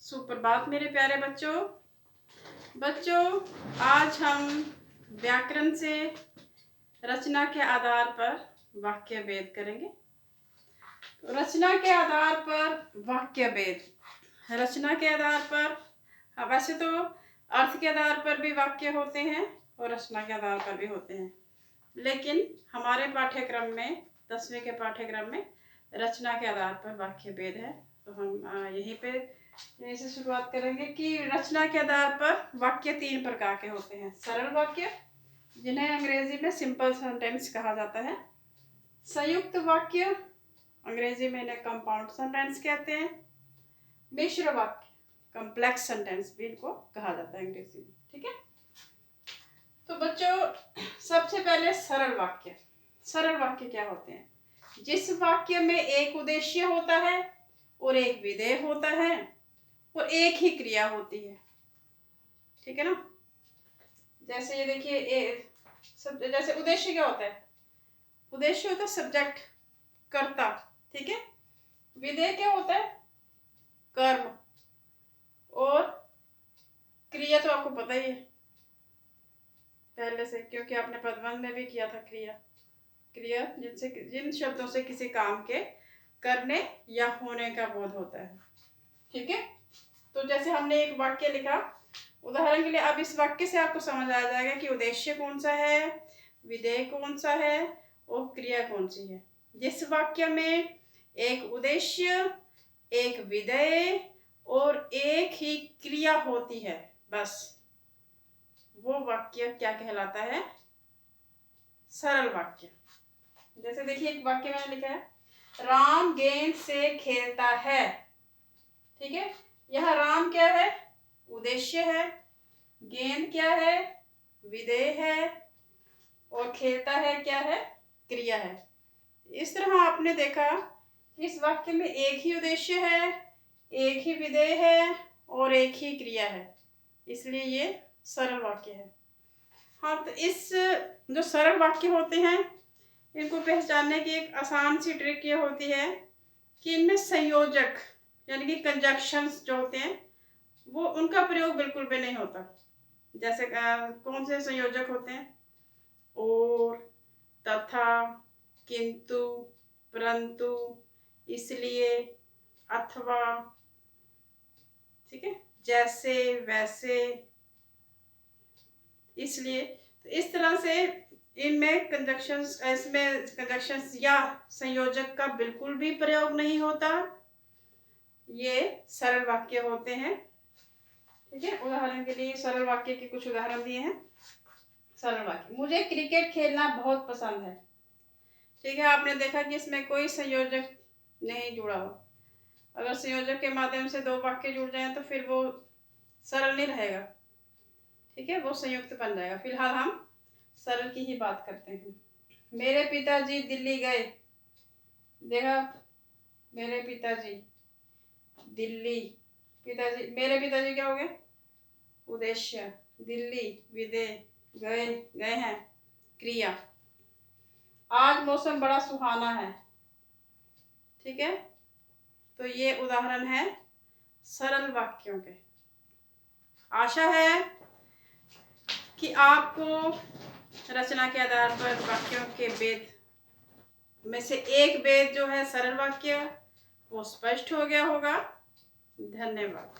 सुप्रभात मेरे प्यारे बच्चों, आज हम व्याकरण से रचना के आधार पर वाक्य भेद करेंगे। रचना के आधार पर वाक्य भेद, रचना के आधार पर वैसे तो अर्थ के आधार पर भी वाक्य होते हैं और रचना के आधार पर भी होते हैं, लेकिन हमारे पाठ्यक्रम में 10वीं के पाठ्यक्रम में रचना के आधार पर वाक्य भेद है। तो हम यहीं से शुरुआत करेंगे कि रचना के आधार पर वाक्य 3 प्रकार के होते हैं। सरल वाक्य, जिन्हें अंग्रेजी में सिंपल सेंटेंस कहा जाता है। संयुक्त वाक्य, अंग्रेजी में इन्हें कंपाउंड सेंटेंस कहते हैं। मिश्र वाक्य, कॉम्प्लेक्स सेंटेंस भी इनको कहा जाता है अंग्रेजी में। ठीक है, तो बच्चों सबसे पहले सरल वाक्य। सरल वाक्य क्या होते हैं? जिस वाक्य में एक उद्देश्य होता है और एक विधेय होता है और एक ही क्रिया होती है। ठीक है ना? जैसे ये देखिए, जैसे उद्देश्य क्या होता है? उद्देश्य होता है सब्जेक्ट, कर्ता। ठीक है, विधेय क्या होता है? कर्म। और क्रिया तो आपको पता ही है पहले से, क्योंकि आपने पदबंध में भी किया था। क्रिया जिन शब्दों से किसी काम के करने या होने का बोध होता है। ठीक है, तो जैसे हमने एक वाक्य लिखा, उदाहरण के लिए अब इस वाक्य से आपको समझ आ जाएगा कि उद्देश्य कौन सा है, विधेय कौन सा है और क्रिया कौन सी है। जिस वाक्य में एक उद्देश्य, एक विधेय और एक ही क्रिया होती है, बस वो वाक्य क्या कहलाता है? सरल वाक्य। जैसे देखिए एक वाक्य मैंने लिखा है, राम गेंद से खेलता है। ठीक है, यह राम क्या है? उद्देश्य है। गेंद क्या है? विधेय है। और खेलता है क्या है? क्रिया है। इस तरह आपने देखा इस वाक्य में एक ही उद्देश्य है, एक ही विधेय है और एक ही क्रिया है, इसलिए ये सरल वाक्य है। हाँ, तो इस जो सरल वाक्य होते हैं इनको पहचानने की एक आसान सी ट्रिक ये होती है कि इनमें संयोजक यानी कि कंजक्शंस जो होते हैं वो उनका प्रयोग बिल्कुल भी नहीं होता। जैसे कौन से संयोजक होते हैं? और, तथा, किंतु, परंतु, इसलिए, अथवा। ठीक है, जैसे, वैसे, इसलिए। तो इस तरह से इसमें कंजक्शंस या संयोजक का बिल्कुल भी प्रयोग नहीं होता। ये सरल वाक्य होते हैं। ठीक है, उदाहरण के लिए सरल वाक्य के कुछ उदाहरण दिए हैं। सरल वाक्य, मुझे क्रिकेट खेलना बहुत पसंद है। ठीक है, आपने देखा कि इसमें कोई संयोजक नहीं जुड़ा हुआ। अगर संयोजक के माध्यम से 2 वाक्य जुड़ जाएं तो फिर वो सरल नहीं रहेगा। ठीक है, वो संयुक्त बन जाएगा। फिलहाल हम सरल की ही बात करते हैं। मेरे पिताजी दिल्ली गए। देखा, मेरे पिताजी दिल्ली, पिताजी, मेरे पिताजी क्या हो गए? उद्देश्य, दिल्ली विधेय, गए हैं क्रिया। आज मौसम बड़ा सुहाना है। ठीक है, तो ये उदाहरण है सरल वाक्यों के। आशा है कि आपको रचना के आधार पर वाक्यों के भेद में से एक भेद जो है सरल वाक्य वो स्पष्ट हो गया होगा। धन्यवाद।